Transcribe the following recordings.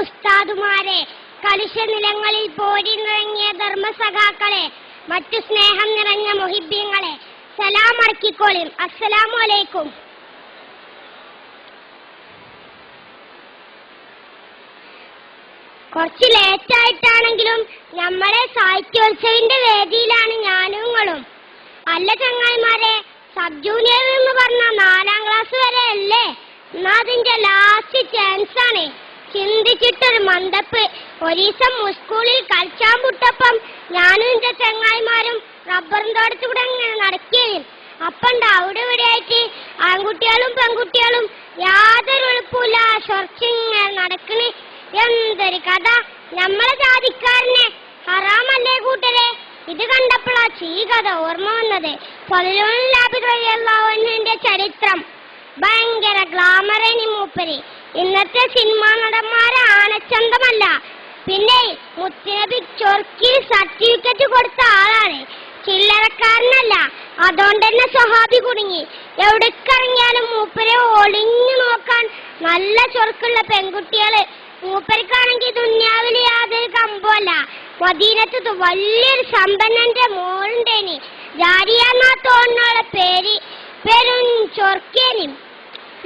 ഉസ്താദുമാരെ, കലുഷ നിലങ്ങളിൽ പോരിനിറങ്ങിയ ധർമ്മസഖാക്കളെ, മറ്റു സ്നേഹം നിറഞ്ഞ മുഹിബ്ബീങ്ങളെ, സലാം അർക്കിക്കോളിൻ. അസ്സലാമു അലൈക്കും. കുറച്ച് ലേറ്റായിട്ടാണെങ്കിലും നമ്മളെ സാഹിത്യോത്സവിന്റെ വേദിയിലാണ് ഞാനും നിങ്ങളും. അല്ല ചങ്ങായിമാരെ, സബ് ജൂനിയർ എന്ന് പറഞ്ഞ 4ാം ക്ലാസ് വരെ അല്ലേ? എന്നാ അതിന്റെ ലാസ്റ്റ് ചാൻസ് ആണ്. ചിന്തിച്ചിട്ടൊരു മന്ദപ്പ്. ഒരീസം സ്കൂളിൽ കളിച്ചാൻ വിട്ടപ്പം ഞാനും എന്റെ ചങ്ങായിമാരും റബ്ബറും തോട്ടത്തിലൂടെ ഇങ്ങനെ നടക്കുകയും അപ്പണ്ട് അവിടെ ഇവിടെ ആയിട്ട് ആൺകുട്ടികളും പെൺകുട്ടികളും യാതൊരു എളുപ്പമില്ല ചൊറച്ചിങ്ങനെ നടക്കണ്. എന്തൊരു കഥ! നമ്മളെ ജാതിക്കാരനെ ഹറാമല്ലേ കൂട്ടരെ? ഇത് കണ്ടപ്പോഴാ ഈ കഥ ഓർമ്മ വന്നത്. ഫളിലുള്ളാഹിന്റെ ചരിത്രം ഭയങ്കര ഗ്ലാമറേനി മൂപ്പര്. ഇന്നത്തെ സിനിമാ നടന്മാരെ ആനച്ചന്തമല്ല. പിന്നെ മുത്തുനബി ചൊർക്കി സർട്ടിഫിക്കറ്റ് കൊടുത്ത ആളാണ്, ചില്ലറക്കാരനല്ല. അതുകൊണ്ട് തന്നെ സ്വഹാബി കുടുങ്ങി. എവിടേക്കിറങ്ങിയാലും മൂപ്പരെ ഒളിഞ്ഞു നോക്കാൻ നല്ല ചൊറുക്കുള്ള പെൺകുട്ടികള്. മൂപ്പർക്കാണെങ്കിൽ ദുന്യാവില് യാതൊരു കമ്പമല്ല. മദീനത്ത് വലിയൊരു സമ്പന്നന്റെ മോളുണ്ടേനി, ജാരിയാന്നാ തോന്നുന്ന പേര്. പെരും ചൊർക്കേനി.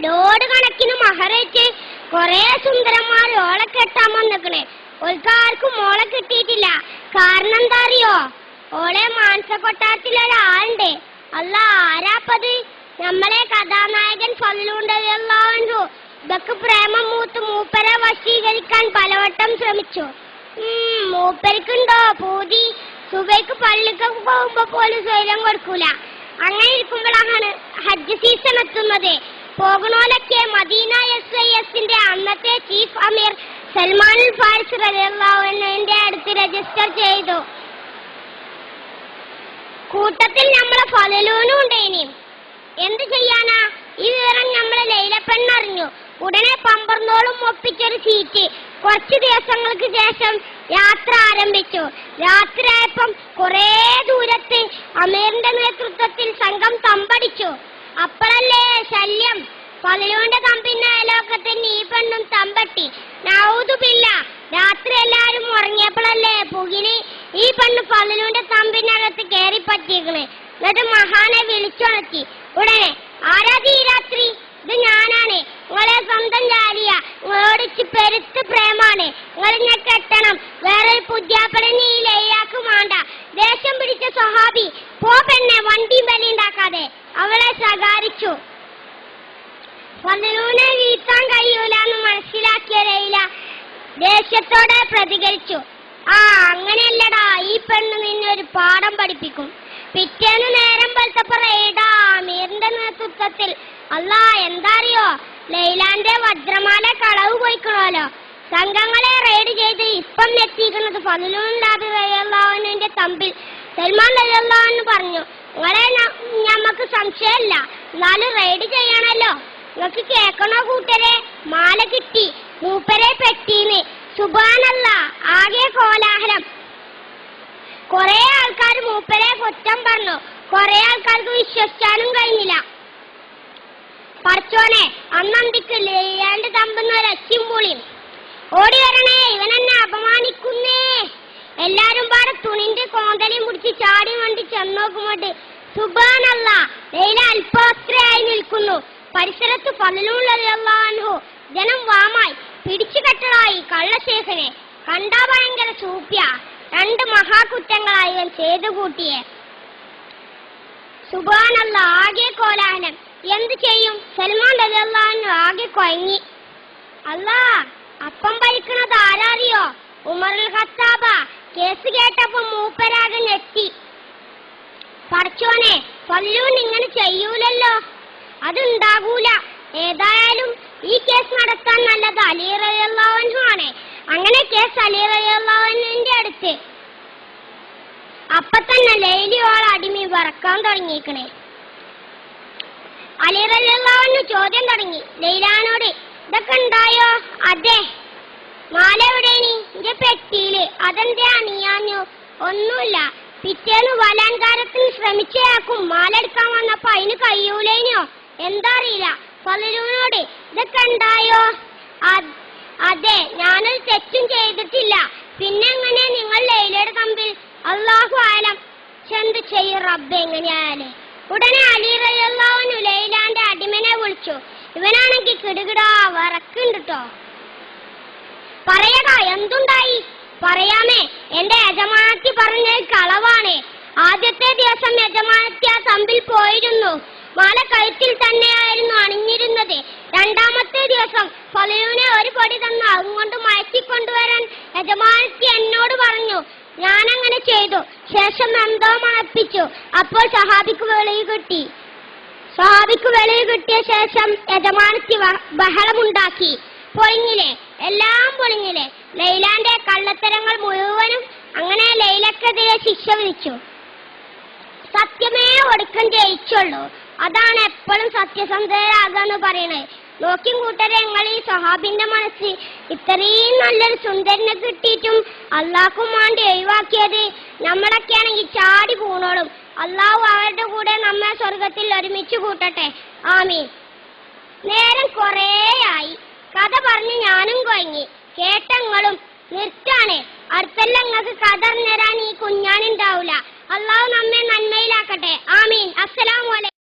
ലോഡ് കണക്കിന് മഹറേറ്റ് കൊറേ സുന്ദരന്മാർ ഓളെ കെട്ടാൻ വന്നിക്കണേ. ഓൾക്കാർക്കും മോളെ കിട്ടിയിട്ടില്ല. കാരണം എന്താ അറിയോ? ഓളെ മാനസകൊട്ടാരത്തിലൊരാളുണ്ട്. അല്ല, ആരാപ്പത്? നമ്മളെ കഥാനായകൻ ഫളിലുണ്ടാഹു. ഇതൊക്കെ പ്രേമം മൂത്ത് മൂപ്പരെ വശീകരിക്കാൻ പലവട്ടം ശ്രമിച്ചു. മൂപ്പരിക്കുണ്ടോ പൂതി? സുബൈക്ക് പള്ളിക്കൊക്കെ പോകുമ്പോ പോലും സ്വൈര്യം കൊടുക്കൂല. അങ്ങനെ ഇരിക്കുമ്പോഴാണ് ഹജ്ജ് സീസൺ എത്തുന്നത്. പോകണോലൊക്കെ മദീന SISന്റെ അന്നത്തെ ചീഫ് അമീർ സൽമാൻ ഫാരിസ് റളിയല്ലാഹു അൻഹുവിന്റെ അടുത്ത് രജിസ്റ്റർ ചെയ്തു. കൂട്ടത്തിൽ നമ്മളെ ഫളിലൂനും ഉണ്ടേനി. എന്ത് ചെയ്യാനാ? ഈ വിവരം നമ്മളെ ലൈലപ്പെണ്ണറിഞ്ഞു. ഉടനെ പമ്പർന്നോളും ഒപ്പിച്ചൊരു സീറ്റ്. കുറച്ചു ദിവസങ്ങൾക്ക് ശേഷം യാത്ര ആരംഭിച്ചു. രാത്രിയായപ്പം കുറേ ദൂരത്ത് അമീറിന്റെ നേതൃത്വത്തിൽ സംഘം തമ്പടിച്ചു. അപ്പോഴല്ലേ ശല്യം. ഫളിലുവിന്റെ തമ്പിന്റെ അയലോക്കത്തിന് ഈ പെണ്ണും തമ്പട്ടി. നൗദുബില്ല. രാത്രി എല്ലാരും ഉറങ്ങിയപ്പോഴല്ലേ പുകില് ഈ പെണ്ണ് ഫളിലുവിന്റെ തമ്പിനകത്ത് കയറി പറ്റിയേക്കണേ. എന്നിട്ട് മഹാനെ വിളിച്ചുണർത്തി. ഉടനെ, ആരാധി ഈ രാത്രി? ഇത് ഞാനാണ്, നിങ്ങളെ സ്വന്തം ജാലിയ. നിങ്ങളോടിച്ച് പെരുത്ത് പ്രേമാണ്. നിങ്ങളിഞ്ഞ കെട്ടണം. വേറെ പുതിയാപ്പളനെ ഈ ലയ്യാക്ക് വേണ്ട. ദേഷ്യം പിടിച്ച സ്വഹാബി പോ പെണ്ണെ, വണ്ടിയും ബലിയുണ്ടാക്കാതെ അവളെ ശകാരിച്ചു. ഫളിലൂനെ വീഴ്ത്താൻ കഴിയൂലെന്ന് മനസ്സിലാക്കിയ ലൈല ദേഷ്യത്തോടെ പ്രതികരിച്ചു. അങ്ങനെയല്ലടാ, ഈ പെണ്ണ് നിന്നെ ഒരു പാഠം പഠിപ്പിക്കും. പിറ്റേന്ന് നേരം വെളുത്തപ്പോ റെയ്ഡാ അമീറിന്റെ നേതൃത്വത്തിൽ. അല്ലാ, എന്താ അറിയോ? ലൈലാന്റെ വജ്രമാല കളവ് പോയിക്കണല്ലോ. സംഘങ്ങളെ റെയ്ഡ് ചെയ്ത് ഇപ്പം എത്തിയിരിക്കുന്നത് ഫളിലുള്ളാഹിന്റെ തമ്പിൽ സൽമാൻ റളിയല്ലാഹു അൻഹു പറഞ്ഞു. നിങ്ങളെ ഞമ്മക്ക് സംശയമില്ല, എന്നാലും റെയ്ഡ് ചെയ്യണല്ലോ. നിങ്ങൾക്ക് കേൾക്കണോ കൂട്ടരെ? മാല കിട്ടി, മൂപ്പരെ പെട്ടീന്ന്. സുബ്ഹാനല്ലാഹ്, ആകെ കോലാഹലം. കൊറേ ആൾക്കാർ മൂപ്പരെ കുറ്റം പറഞ്ഞു. കൊറേ ആൾക്കാർക്ക് വിശ്വസിക്കാനും കഴിഞ്ഞില്ല. പടച്ചോനെ, അന്നന്തിക്ക് ലൈലാന്റെ തമ്പുന്ന ഒരച്ചിയും പൊളിയും. ഓടി വരണേ, ഇവനെന്നെ അപമാനിക്കുന്നേ. എല്ലാരും പാടെ തുണിന്റെ കോന്തലയും പിടിച്ച് ചാടി വണ്ടി ചെന്നോക്കുമ്പോട്ട് സുബ്ഹാനല്ലാഹ്, ലൈല അല്പവസ്ത്രയായി നിൽക്കുന്നു. പരിസരത്ത് ഫളിലുള്ളാഹു. ജനം വാമായി പിടിച്ചു കെട്ടടായി കള്ളശേഖനെ. കണ്ടാ ഭയങ്കര സൂപ്യ. 2 മഹാകുറ്റങ്ങളായി ഇവൻ ചെയ്തു കൂട്ടിയെ. സുബ്ഹാനല്ലാഹ്, ആകെ കോലാഹലം. എന്ത് ചെയ്യും? സൽമാൻ റളിയല്ലാഹു അൻഹു ആകെ കൊയങ്ങി. അല്ലാ, അപ്പം ഭരിക്കണത് ആരാറിയോ? ഉമറുൽ ഖത്താബ. കേസ് കേട്ടപ്പോ മൂപ്പരാകെ ഞെട്ടി. പടച്ചോനെ, ഫളിലൂൻ ഇങ്ങനെ ചെയ്യൂലല്ലോ. അതുണ്ടാകൂല. ഏതായാലും ഈ കേസ് നടത്താൻ നല്ലത് അലി റളിയല്ലാഹു അൻഹു ആണ്. അങ്ങനെ കേസ് അലി റളിയല്ലാഹു അൻഹുവിന്റെ അടുത്ത്. അപ്പൊ തന്നെ ലൈലിയോൾ അടിമി വറക്കാൻ തുടങ്ങിയിരിക്കണേ. അലി റളിയല്ലാഹു അൻഹു ചോദ്യം തുടങ്ങി ലൈലാനോട്. ഇതൊക്കെ ഉണ്ടായോ? അതെ. മാല എവിടെയാണ്? എന്റെ പെട്ടിയില്. അതെന്തേ അണിയാഞ്ഞു? ഒന്നുമില്ല. പിറ്റേന്ന് ബലാത്കാരത്തിന് ശ്രമിച്ചയാൾക്കും മാല എടുക്കാൻ വന്നപ്പോ അതിന് കഴിയൂലേനോ? എന്താ അറിയില്ല. ഫളിലൂനോട് ഇതൊക്കെ ഉണ്ടായോ? അതെ, ഞാനൊരു തെറ്റും ചെയ്തിട്ടില്ല. പിന്നെ എങ്ങനെ നിങ്ങൾ ലൈലയുടെ തമ്പിൽ? അല്ലാഹു ആലം. ചെന്ത് ചെയ്യും റബ്ബ് എങ്ങനെയായാലേ. ഉടനെ അലി റളിയല്ലാഹു അൻഹു ലൈലാന്റെ അടിമനെ വിളിച്ചു. ഇവനാണെങ്കിൽ കിടുകിടാ വിറക്കുണ്ട് ട്ടോ. പറയടാ, എന്തുണ്ടായി? പറയാമേ, എന്റെ യജമാനത്തി പറഞ്ഞത് കളവാണ്. ആദ്യത്തെ ദിവസം യജമാനത്തി ആ തമ്പിൽ പോയിരുന്നു. മാല കഴുത്തിൽ തന്നെയായിരുന്നു അണിഞ്ഞിരുന്നത്. രണ്ടാമത്തെ ദിവസം ഫലൂനെ ഒരു പൊടി തന്നു അതുകൊണ്ട് മയക്കിക്കൊണ്ടുവരാൻ യജമാനത്തി എന്നോട് പറഞ്ഞു. ഞാനങ്ങനെ ചെയ്തു. ശേഷം എന്തോ മണപ്പിച്ചു. അപ്പോൾ സഹാബിക്ക് വെളിവ് കിട്ടി. ശേഷം യജമാനത്തി ബഹളമുണ്ടാക്കി. പൊളിഞ്ഞില്ലേ, എല്ലാം പൊളിഞ്ഞില്ലേ. ലൈലാന്റെ കള്ളത്തരങ്ങൾ മുഴുവനും. അങ്ങനെ ലൈലക്കെതിരെ ശിക്ഷ വിധിച്ചു. സത്യമേ ഒടുക്കം ജയിച്ചുള്ളൂ. അതാണ് എപ്പോഴും സത്യസന്ധരാകാന്ന് പറയണേ. നോക്കിയും കൂട്ടരെ, ഞങ്ങൾ ഈ സഹാബിന്റെ മനസ്സിൽ ഇത്രയും നല്ലൊരു സുന്ദരനെ കിട്ടിയിട്ടും അള്ളാഹ്ക്കും വേണ്ടി ഒഴിവാക്കിയത്. നമ്മളൊക്കെ ആണെങ്കിൽ ചാടി പൂണോളും. അള്ളാഹു അവരുടെ കൂടെ നമ്മെ സ്വർഗത്തിൽ ഒരുമിച്ച് കൂട്ടട്ടെ. ആമീൻ. നേരം കുറേയായി. കഥ പറഞ്ഞ് ഞാനും കൊയങ്ങി. കേട്ടങ്ങളും നിർത്താണേ. അടുത്തെല്ലാം നിങ്ങൾക്ക് കഥ അറിഞ്ഞുതരാൻ ഈ കുഞ്ഞാനുണ്ടാവൂല. അള്ളാഹു നമ്മെ നന്മയിലാക്കട്ടെ. ആമീൻ. അസ്സലാമു അലൈക്കും.